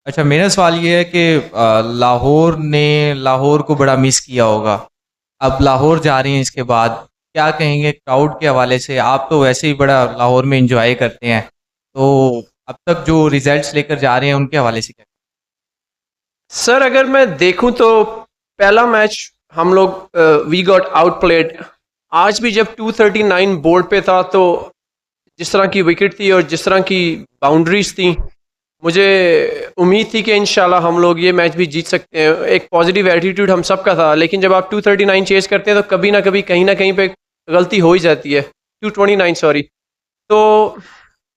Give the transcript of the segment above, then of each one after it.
अच्छा, मेरा सवाल ये है कि लाहौर ने लाहौर को बड़ा मिस किया होगा। अब लाहौर जा रही हैं इसके बाद, क्या कहेंगे क्राउड के हवाले से? आप तो वैसे ही बड़ा लाहौर में एंजॉय करते हैं, तो अब तक जो रिजल्ट्स लेकर जा रहे हैं उनके हवाले से क्या? सर अगर मैं देखूं तो पहला मैच हम लोग वी गॉट आउट प्लेड। आज भी जब 239 बोर्ड पे था तो जिस तरह की विकेट थी और जिस तरह की बाउंड्रीज थी, मुझे उम्मीद थी कि इंशाल्लाह हम लोग ये मैच भी जीत सकते हैं। एक पॉजिटिव एटीट्यूड हम सबका था, लेकिन जब आप 239 चेस करते हैं तो कभी ना कहीं पे गलती हो ही जाती है। 229 सॉरी। तो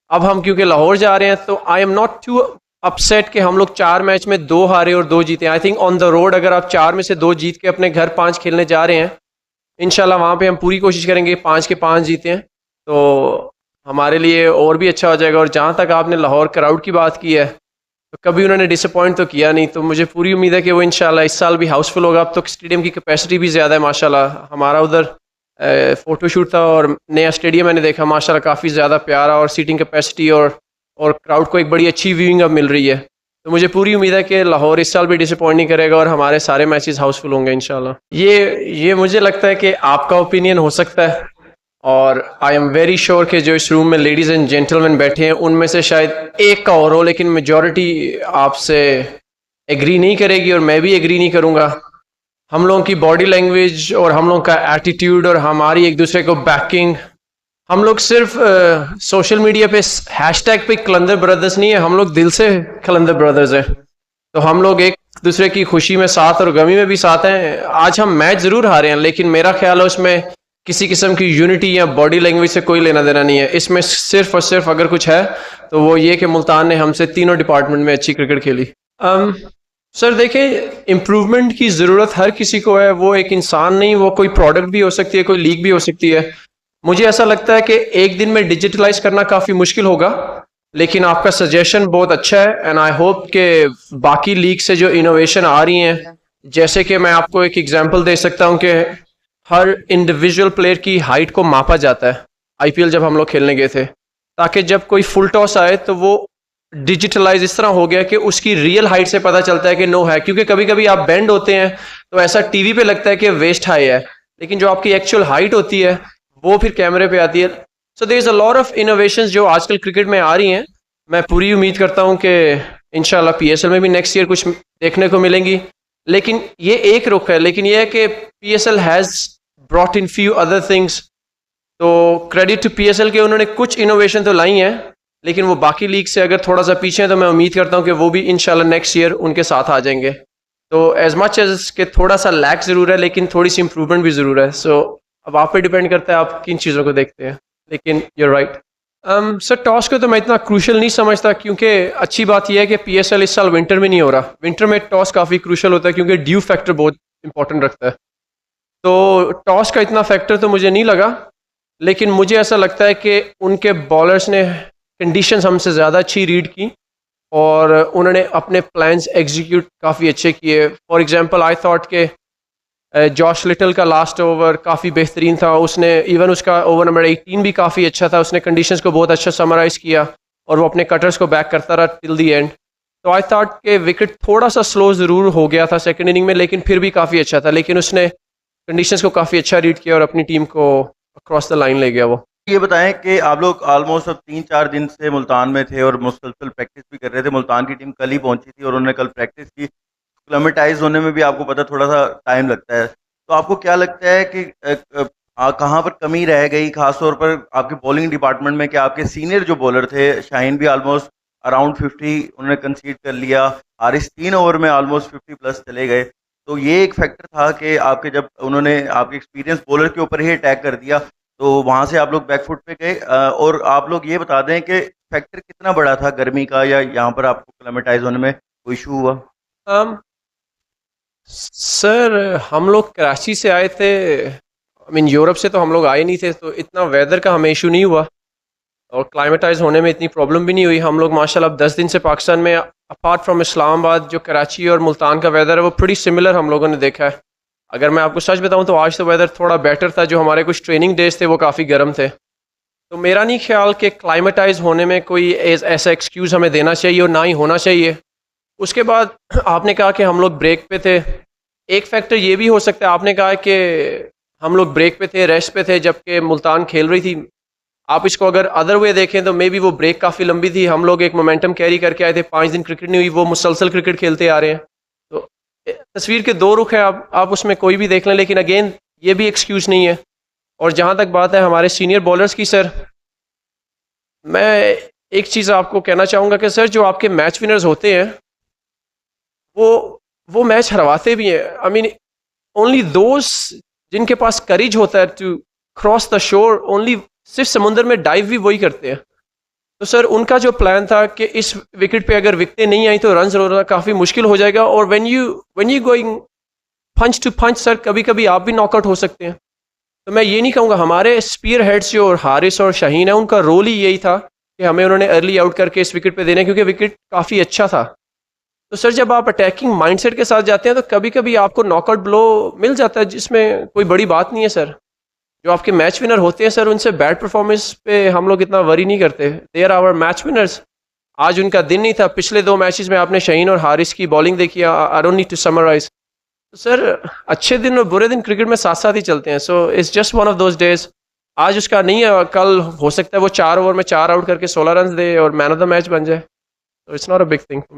अब हम क्योंकि लाहौर जा रहे हैं तो I am not too upset कि हम लोग 4 मैच में 2 हारे और 2 जीते। I think on the road अगर आप 4 में से 2 जीत के अपने घर 5 खेलने जा रहे हैं, इंशाल्लाह वहाँ पे हम पूरी कोशिश करेंगे 5 के 5 जीते हैं, तो हमारे लिए और भी अच्छा हो जाएगा। और जहाँ तक आपने लाहौर क्राउड की बात की है, तो कभी उन्होंने डिसअपॉइंट तो किया नहीं, तो मुझे पूरी उम्मीद है कि वो इंशाल्लाह इस साल भी हाउसफुल होगा। अब तो स्टेडियम की कैपेसिटी भी ज़्यादा है माशाल्लाह। हमारा उधर फ़ोटो शूट था और नया स्टेडियम मैंने देखा, माशाल्लाह काफ़ी ज़्यादा प्यारा, और सीटिंग कैपेसिटी और क्राउड को एक बड़ी अच्छी व्यूइंग अब मिल रही है। तो मुझे पूरी उम्मीद है कि लाहौर इस साल भी डिसअपॉइंट नहीं करेगा और हमारे सारे मैचेस हाउसफुल होंगे इंशाल्लाह। ये मुझे लगता है कि आपका ओपिनियन हो सकता है, और आई एम वेरी श्योर कि जो इस रूम में लेडीज़ एंड जेंटलमैन बैठे हैं उनमें से शायद एक का और हो, लेकिन मेजॉरिटी आपसे एग्री नहीं करेगी और मैं भी एग्री नहीं करूँगा। हम लोगों की बॉडी लैंग्वेज और हम लोगों का एटीट्यूड और हमारी एक दूसरे को बैकिंग, हम लोग सिर्फ सोशल मीडिया पे हैशटैग पे कलंदर ब्रदर्स नहीं है, हम लोग दिल से कलंदर ब्रदर्स हैं। तो हम लोग एक दूसरे की खुशी में साथ और गमी में भी साथ हैं। आज हम मैच जरूर हारे हैं, लेकिन मेरा ख्याल है उसमें किसी किस्म की यूनिटी या बॉडी लैंग्वेज से कोई लेना देना नहीं है। इसमें सिर्फ और सिर्फ अगर कुछ है तो वो ये कि मुल्तान ने हमसे तीनों डिपार्टमेंट में अच्छी क्रिकेट खेली। सर देखें, इम्प्रूवमेंट की ज़रूरत हर किसी को है। वो एक इंसान नहीं, वो कोई प्रोडक्ट भी हो सकती है, कोई लीग भी हो सकती है। मुझे ऐसा लगता है कि एक दिन में डिजिटलाइज करना काफ़ी मुश्किल होगा, लेकिन आपका सजेशन बहुत अच्छा है एंड आई होप कि बाकी लीग से जो इनोवेशन आ रही हैं, जैसे कि मैं आपको एक एग्जांपल दे सकता हूं कि हर इंडिविजुअल प्लेयर की हाइट को मापा जाता है। आईपीएल जब हम लोग खेलने गए थे, ताकि जब कोई फुल टॉस आए तो वो डिजिटलाइज इस तरह हो गया कि उसकी रियल हाइट से पता चलता है कि नो है। क्योंकि कभी कभी आप बेंड होते हैं तो ऐसा टीवी पे लगता है कि वेस्ट हाई है, लेकिन जो आपकी एक्चुअल हाइट होती है वो फिर कैमरे पे आती है। So there is a lot of innovation जो आजकल क्रिकेट में आ रही हैं। मैं पूरी उम्मीद करता हूं कि इंशाल्लाह पीएसएल में भी नेक्स्ट ईयर कुछ देखने को मिलेंगी। लेकिन ये एक रुख है, लेकिन ये है कि PSL has brought in few other things. तो क्रेडिट टू पीएसएल के उन्होंने कुछ इनोवेशन तो लाई हैं, लेकिन वो बाकी लीग से अगर थोड़ा सा पीछे हैं तो मैं उम्मीद करता हूँ कि वो भी इंशाल्लाह नेक्स्ट ईयर उनके साथ आ जाएंगे। तो एज मच एज के थोड़ा सा लैक ज़रूर है, लेकिन थोड़ी सी इंप्रूवमेंट भी ज़रूर है। सो अब आप पे डिपेंड करता है आप किन चीज़ों को देखते हैं। लेकिन यूर राइट। सर टॉस को तो मैं इतना क्रूशल नहीं समझता, क्योंकि अच्छी बात यह है कि पीएसएल इस साल विंटर में नहीं हो रहा। विंटर में टॉस काफ़ी क्रूशल होता है क्योंकि ड्यू फैक्टर बहुत इंपॉर्टेंट रखता है। तो टॉस का इतना फैक्टर तो मुझे नहीं लगा, लेकिन मुझे ऐसा लगता है कि उनके बॉलर्स ने कंडीशंस हमसे ज़्यादा अच्छी रीड की और उन्होंने अपने प्लान्स एग्जीक्यूट काफ़ी अच्छे किए। फॉर एग्जांपल आई थॉट के जॉश लिटल का लास्ट ओवर काफ़ी बेहतरीन था। उसने इवन उसका ओवर नंबर 18 भी काफ़ी अच्छा था। उसने कंडीशंस को बहुत अच्छा समराइज़ किया और वो अपने कटर्स को बैक करता रहा टिल दी एंड। तो आई थॉट के विकेट थोड़ा सा स्लो ज़रूर हो गया था सेकेंड इनिंग में, लेकिन फिर भी काफ़ी अच्छा था। लेकिन उसने कंडीशंस को काफ़ी अच्छा रीड किया और अपनी टीम को अक्रॉस द लाइन ले गया वो। ये बताएं कि आप लोग ऑलमोस्ट अब 3-4 दिन से मुल्तान में थे और मुसलसल प्रैक्टिस भी कर रहे थे। मुल्तान की टीम कल ही पहुंची थी और उन्होंने कल प्रैक्टिस की। क्लेमेटाइज होने में भी आपको पता थोड़ा सा टाइम लगता है, तो आपको क्या लगता है कि कहाँ पर कमी रह गई, खासतौर पर आपके बॉलिंग डिपार्टमेंट में? कि आपके सीनियर जो बॉलर थे, शाहीन भी ऑलमोस्ट अराउंड 50 उन्होंने कंसीड कर लिया, हारिस 3 ओवर में ऑलमोस्ट 50+ चले गए। तो ये एक फैक्टर था कि आपके जब उन्होंने आपके एक्सपीरियंस बॉलर के ऊपर ही अटैक कर दिया तो वहां से आप लोग बैकफुट पे गए। और आप लोग ये बता दें कि फैक्टर कितना बड़ा था गर्मी का, या यहाँ पर आपको क्लेमेटाइज होने में कोई इशू हुआ? um, सर हम लोग कराची से आए थे, आई मीन यूरोप से तो हम लोग आए नहीं थे, तो इतना वेदर का हमें इशू नहीं हुआ और क्लाइमेटाइज होने में इतनी प्रॉब्लम भी नहीं हुई। हम लोग माशाल्लाह अब 10 दिन से पाकिस्तान में, अपार्ट फ्रॉम इस्लामाबाद, जो कराची और मुल्तान का वेदर है वो pretty सिमिलर हम लोगों ने देखा है। अगर मैं आपको सच बताऊं तो आज तो वेदर थोड़ा बेटर था। जो हमारे कुछ ट्रेनिंग डेज थे वो काफ़ी गर्म थे। तो मेरा नहीं ख्याल कि क्लाइमेटाइज होने में कोई ऐसा एक्सक्यूज़ हमें देना चाहिए और ना ही होना चाहिए। उसके बाद आपने कहा कि हम लोग ब्रेक पे थे। एक फैक्टर ये भी हो सकता है, आपने कहा कि हम लोग ब्रेक पे थे, रेस्ट पे थे, जबकि मुल्तान खेल रही थी। आप इसको अगर अदर वे देखें तो मे बी वो ब्रेक काफ़ी लंबी थी, हम लोग एक मोमेंटम कैरी करके आए थे, 5 दिन क्रिकेट नहीं हुई, वो मुसलसल क्रिकेट खेलते आ रहे हैं। तो तस्वीर के दो रुख हैं, आप उसमें कोई भी देख लें, लेकिन अगेन ये भी एक्सक्यूज़ नहीं है। और जहाँ तक बात है हमारे सीनियर बॉलर्स की, सर मैं एक चीज़ आपको कहना चाहूँगा कि सर जो आपके मैच विनर्स होते हैं वो मैच हरवाते भी हैं। आई मीन ओनली दोज जिनके पास करेज होता है to cross the shore, only सिर्फ समुंदर में डाइव भी वही करते हैं। तो सर उनका जो प्लान था कि इस विकेट पे अगर विकेटें नहीं आई तो रन रोना काफ़ी मुश्किल हो जाएगा, और when you going punch to punch, sir कभी कभी आप भी नॉकआउट हो सकते हैं। तो मैं ये नहीं कहूँगा, हमारे स्पीयर हेड्स जो हारिस और शाहीन है उनका रोल ही यही था कि हमें उन्होंने अर्ली आउट करके इस विकेट पे देना, क्योंकि विकेट काफ़ी अच्छा था। तो सर जब आप अटैकिंग माइंडसेट के साथ जाते हैं तो कभी कभी आपको नॉकआउट ब्लो मिल जाता है, जिसमें कोई बड़ी बात नहीं है। सर जो आपके मैच विनर होते हैं सर उनसे बैड परफॉर्मेंस पे हम लोग इतना वरी नहीं करते, they are our match winners. आज उनका दिन नहीं था, पिछले 2 मैचेस में आपने शाहीन और हारिस की बॉलिंग देखी, I don't need to summarise. तो सर अच्छे दिन और बुरे दिन क्रिकेट में साथ साथ ही चलते हैं, so it's just one of those days. आज उसका नहीं है, कल हो सकता है वो 4 ओवर में 4 आउट करके 16 रन दे और मैन ऑफ द मैच बन जाए। तो it's not a big thing for me.